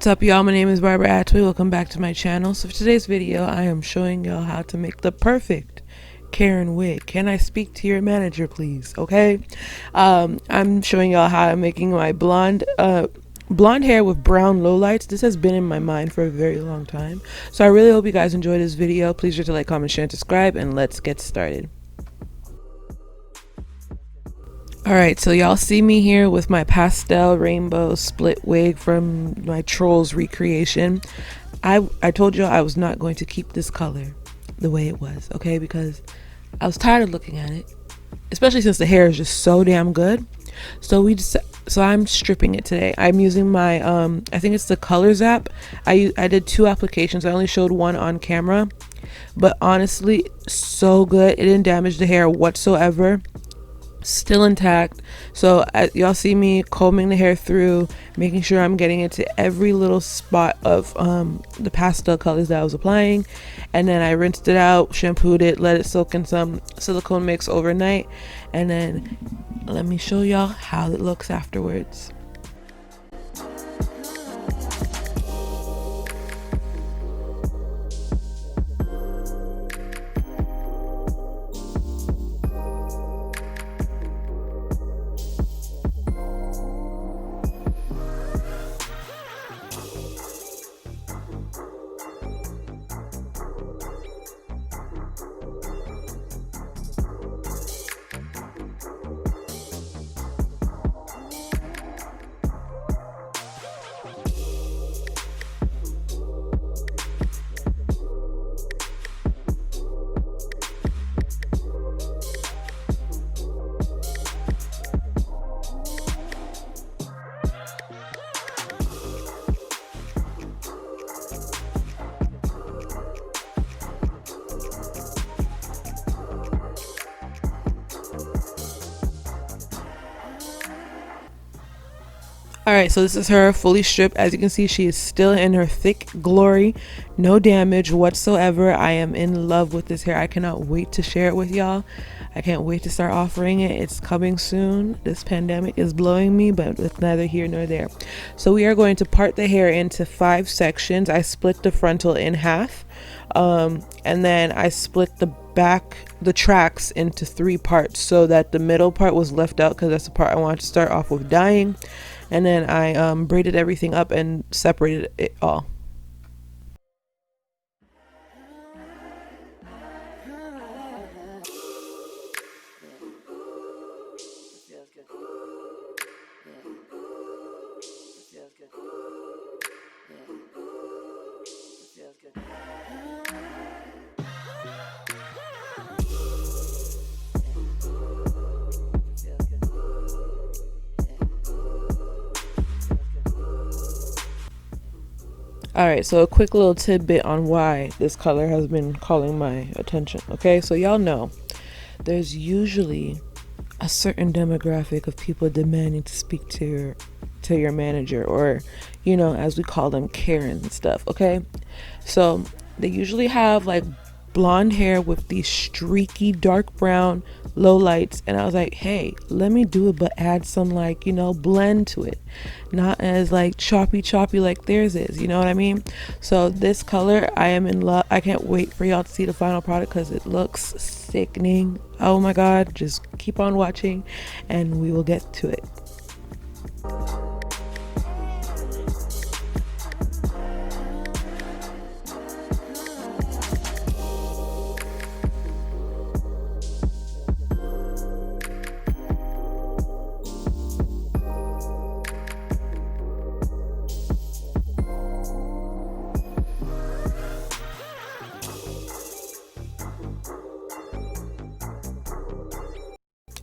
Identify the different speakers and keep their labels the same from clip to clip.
Speaker 1: What's up, y'all? My name is Barbara Atewe. Welcome back to my channel. So for today's video, I am showing y'all how to make the perfect Karen wig. Can I speak to your manager, please? Okay. I'm showing y'all how I'm making my blonde hair with brown lowlights. This has been in my mind for a very long time. So I really hope you guys enjoy this video. Please sure to like, comment, share, and subscribe, and let's get started. Alright, so y'all see me here with my pastel rainbow split wig from my Trolls recreation. I told y'all I was not going to keep this color the way it was, okay? Because I was tired of looking at it, especially since the hair is just so damn good. So I'm stripping it today. I'm using my I think it's the Colors app. I did 2 applications. I only showed one on camera, but honestly, so good. It didn't damage the hair whatsoever. Still intact. So y'all see me combing the hair through, making sure I'm getting it to every little spot of the pastel colors that I was applying, and then I rinsed it out, shampooed it, let it soak in some silicone mix overnight, and then let me show y'all how it looks afterwards. Alright, so this is her fully stripped. As you can see, she is still in her thick glory, no damage whatsoever. I am in love with this hair. I cannot wait to share it with y'all. I can't wait to start offering it. It's coming soon. This pandemic is blowing me, but it's neither here nor there. So we are going to part the hair into 5 sections. I split the frontal in half, and then I split the tracks into 3 parts, so that the middle part was left out because that's the part I wanted to start off with dyeing. And then I braided everything up and separated it all. Alright, so a quick little tidbit on why this color has been calling my attention. Okay, so y'all know there's usually a certain demographic of people demanding to speak to your manager, or, you know, as we call them, Karens and stuff. Okay, so they usually have like blonde hair with these streaky dark brown low lights, and I was like, hey, let me do it, but add some, like, you know, blend to it, not as like choppy like theirs is, you know what I mean? So this color, I am in love. I can't wait for y'all to see the final product because it looks sickening. Oh my god, just keep on watching and we will get to it.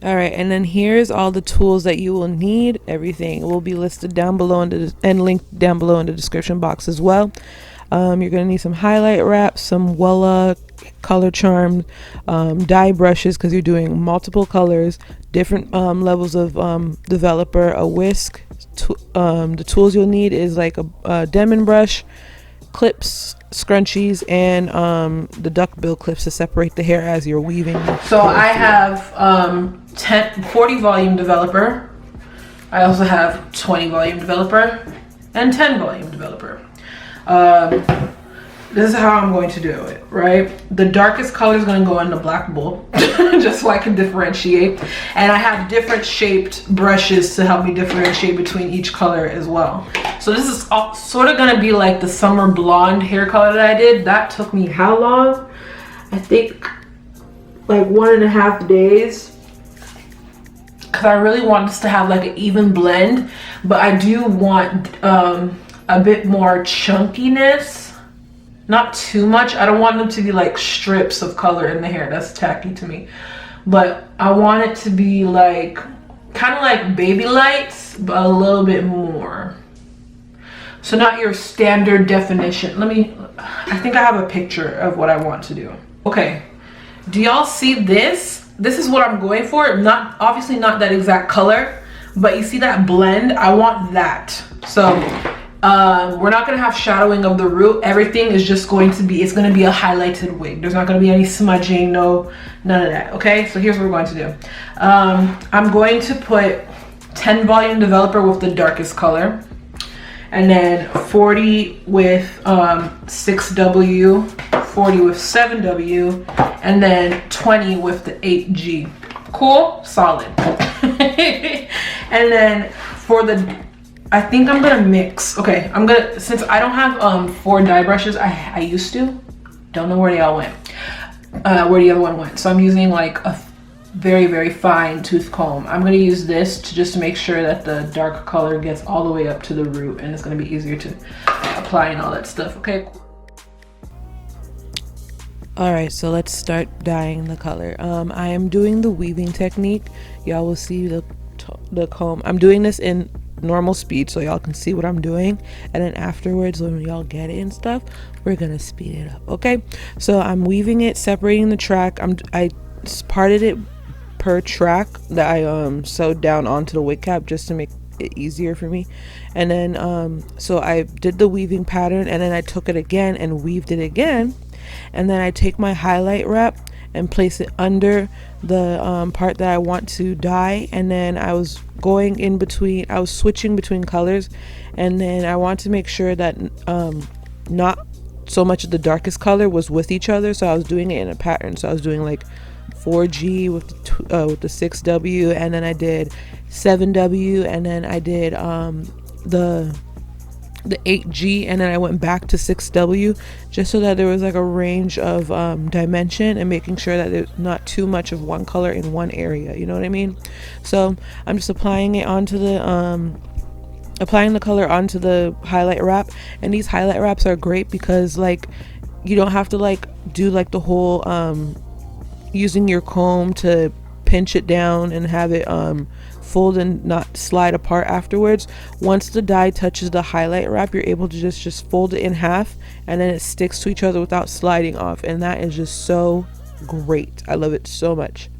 Speaker 1: Alright, and then here's all the tools that you will need. Everything will be listed down below and linked down below in the description box as well. You're going to need some highlight wraps, some Wella color charm, dye brushes because you're doing multiple colors, different levels of developer, a whisk. The tools you'll need is like a Demon brush, clips, scrunchies, and the duckbill clips to separate the hair as you're weaving. So I have 40 volume developer. I also have 20 volume developer. and 10 volume developer. Um, this is how I'm going to do it, right? The darkest color is going to go in the black bowl, just so I can differentiate. And I have different shaped brushes to help me differentiate between each color as well. So this is sort of going to be like the summer blonde hair color that I did. That took me how long? I think like 1.5 days. Because I really want this to have like an even blend, but I do want a bit more chunkiness. Not too much. I don't want them to be like strips of color in the hair. That's tacky to me. But I want it to be like, kind of like baby lights, but a little bit more. So not your standard definition. I think I have a picture of what I want to do. Okay, do y'all see this? This is what I'm going for. Obviously not that exact color, but you see that blend? I want that. So we're not going to have shadowing of the root. Everything is just going to be, it's going to be a highlighted wig. There's not going to be any smudging, none of that. Okay, so here's what we're going to do. I'm going to put 10 volume developer with the darkest color, and then 40 with 6W, 40 with 7W, and then 20 with the 8G. Cool? Solid. And then for I think I'm gonna mix. Okay, since I don't have 4 dye brushes, I used to. Don't know where they all went. Where the other one went. So I'm using like a very, very fine tooth comb. I'm gonna use this to make sure that the dark color gets all the way up to the root, and it's gonna be easier to apply and all that stuff. Okay.
Speaker 2: All right, so let's start dyeing the color. I am doing the weaving technique. Y'all will see the comb. I'm doing this in normal speed so y'all can see what I'm doing, and then afterwards when y'all get it and stuff, we're gonna speed it up. Okay, so I'm weaving it, separating the track. I parted it per track that I sewed down onto the wig cap just to make it easier for me. And then so I did the weaving pattern, and then I took it again and weaved it again, and then I take my highlight wrap and place it under the part that I want to dye. And then I was switching between colors, and then I want to make sure that not so much of the darkest color was with each other, so I was doing it in a pattern. So I was doing like 4G with the 6W, and then I did 7W, and then I did the 8G, and then I went back to 6W, just so that there was like a range of dimension, and making sure that there's not too much of one color in one area, you know what I mean? So I'm just applying it onto the applying the color onto the highlight wrap. And these highlight wraps are great because like you don't have to like do like the whole using your comb to pinch it down and have it fold and not slide apart afterwards. Once the dye touches the highlight wrap, you're able to just fold it in half, and then it sticks to each other without sliding off, and that is just so great. I love it so much.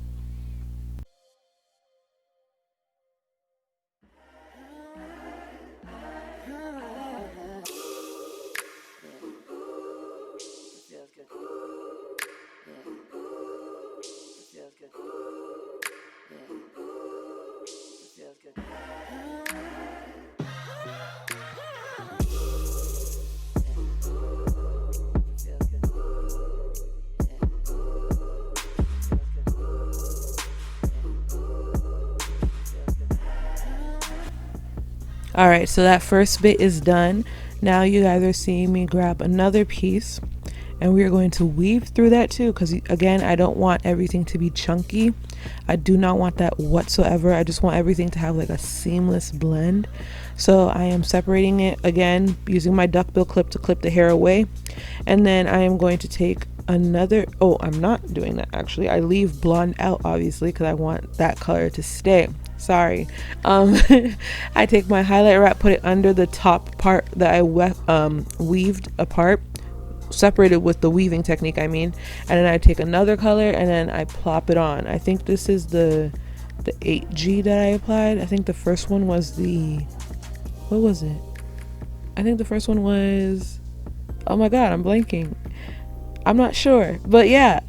Speaker 2: All right, so that first bit is done. Now you guys are seeing me grab another piece, and we are going to weave through that too, because again, I don't want everything to be chunky. I do not want that whatsoever. I just want everything to have like a seamless blend. So I am separating it again using my duckbill clip to clip the hair away, and then I am going to take another, oh, I'm not doing that actually. I leave blonde out obviously because I want that color to stay. Sorry. I take my highlight wrap, put it under the top part that I weaved apart, separated with the weaving technique I mean, and then I take another color and then I plop it on. I think this is the 8G that I applied. I think the first one was what was it? I think the first one was, oh my god, I'm blanking. I'm not sure, but yeah.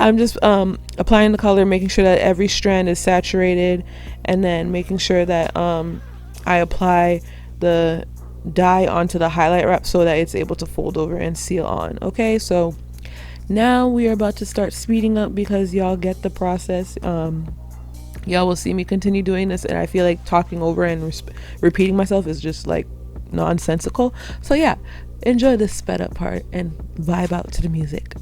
Speaker 2: I'm just applying the color, making sure that every strand is saturated, and then making sure that I apply the dye onto the highlight wrap so that it's able to fold over and seal on. Okay, so now we are about to start speeding up because y'all get the process. Y'all will see me continue doing this, and I feel like talking over and repeating myself is just like nonsensical. So yeah, enjoy this sped up part and vibe out to the music.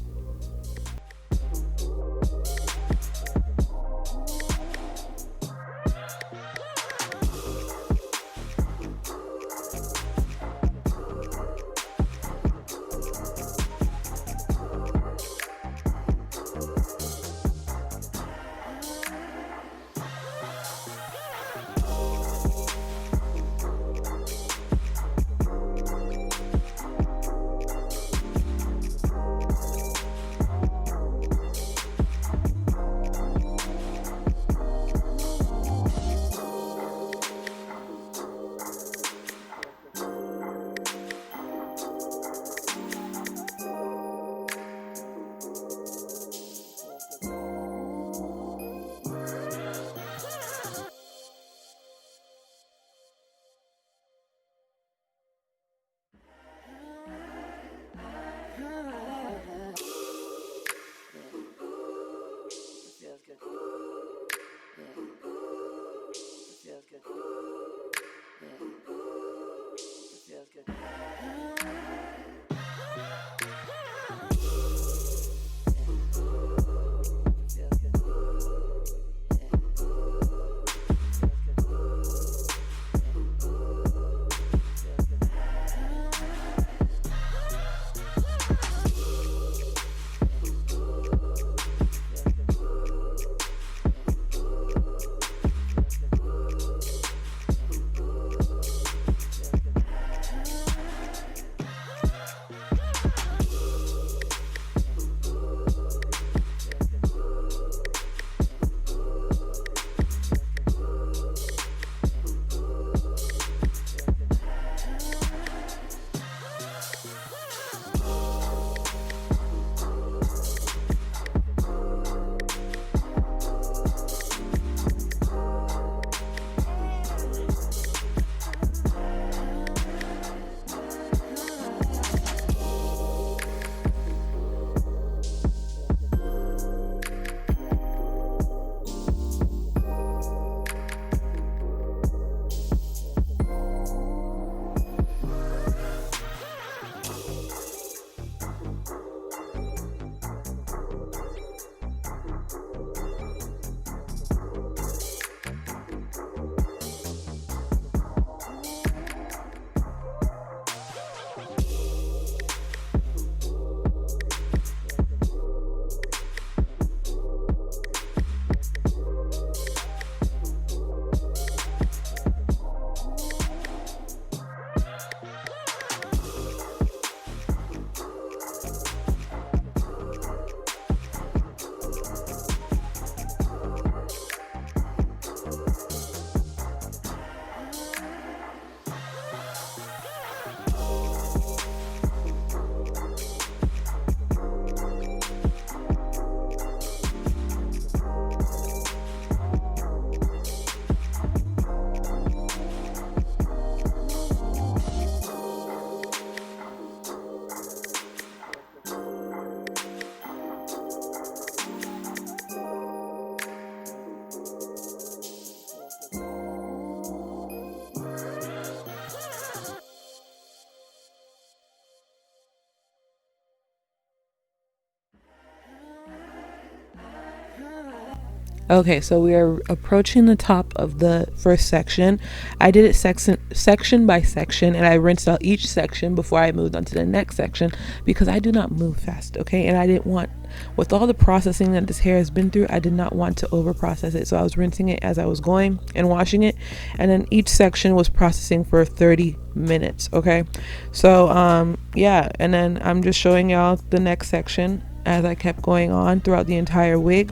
Speaker 2: Okay, so we are approaching the top of the first section. I did it section by section, and I rinsed out each section before I moved on to the next section because I do not move fast, okay? And I didn't want, with all the processing that this hair has been through, I did not want to over process it. So I was rinsing it as I was going and washing it, and then each section was processing for 30 minutes, okay? So yeah, and then I'm just showing y'all the next section as I kept going on throughout the entire wig.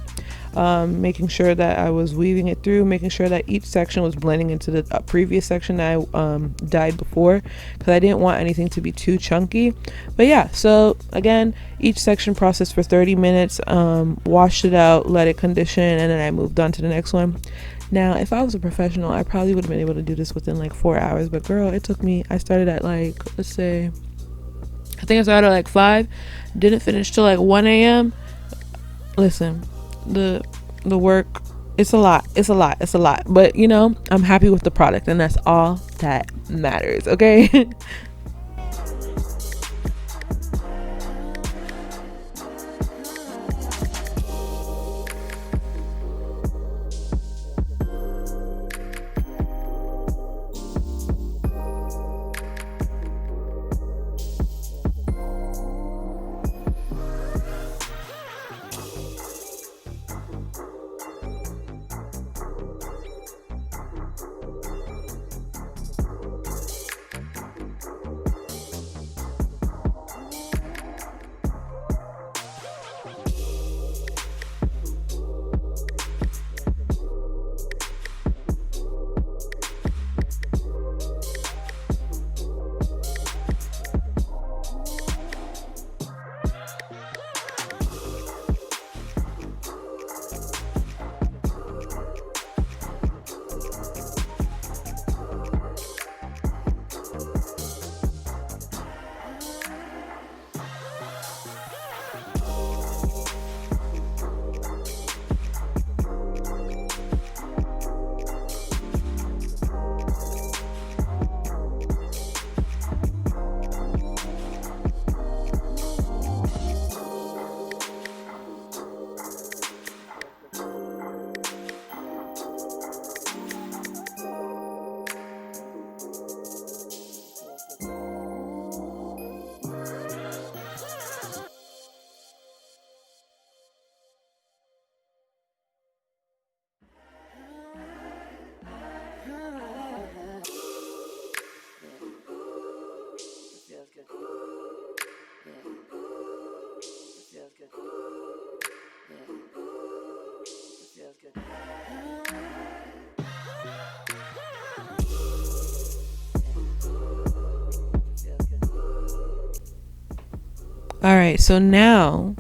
Speaker 2: Making sure that I was weaving it through, making sure that each section was blending into the previous section that I dyed before, because I didn't want anything to be too chunky. But yeah, so again, each section processed for 30 minutes, washed it out, let it condition, and then I moved on to the next one. Now, if I was a professional, I probably would have been able to do this within like 4 hours. But girl, it took me, I started at like, let's say, I think I started at like 5, didn't finish till like 1 a.m. Listen, the work, it's a lot. But you know, I'm happy with the product, and that's all that matters, okay? All right, so now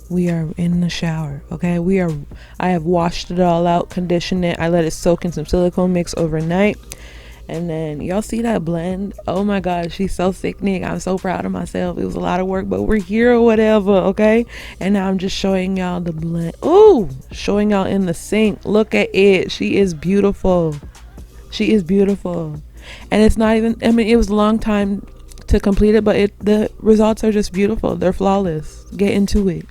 Speaker 2: we are in the shower. Okay, I have washed it all out, conditioned it. I let it soak in some silicone mix overnight, and then y'all see that blend? Oh my god, she's so sickening. I'm so proud of myself. It was a lot of work, but we're here or whatever. Okay, and now I'm just showing y'all the blend. Ooh, showing y'all in the sink. Look at it. She is beautiful. She is beautiful. And it's not even, I mean, it was a long time to complete it, but the results are just beautiful. They're flawless. Get into it.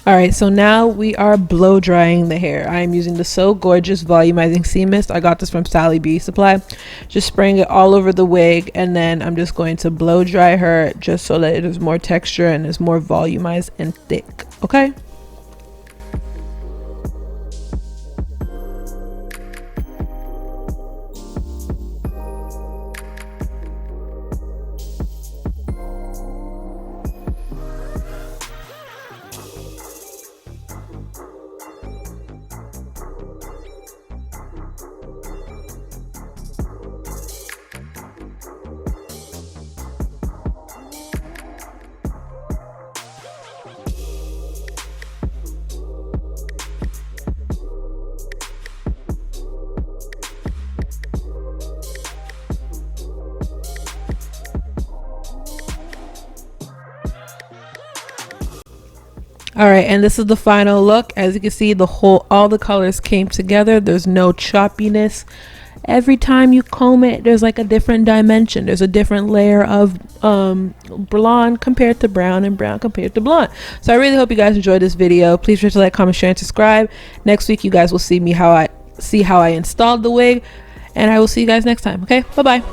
Speaker 2: All right, so now we are blow drying the hair. I am using the So Gorgeous Volumizing Sea Mist. I got this from Sally Beauty Supply. Just spraying it all over the wig, and then I'm just going to blow dry her just so that it is more texture and is more volumized and thick. Okay. All right, and this is the final look. As you can see, all the colors came together. There's no choppiness. Every time you comb it, there's like a different dimension. There's a different layer of blonde compared to brown, and brown compared to blonde. So I really hope you guys enjoyed this video. Please remember to like, comment, share, and subscribe. Next week, you guys will see how I installed the wig, and I will see you guys next time. Okay, bye bye.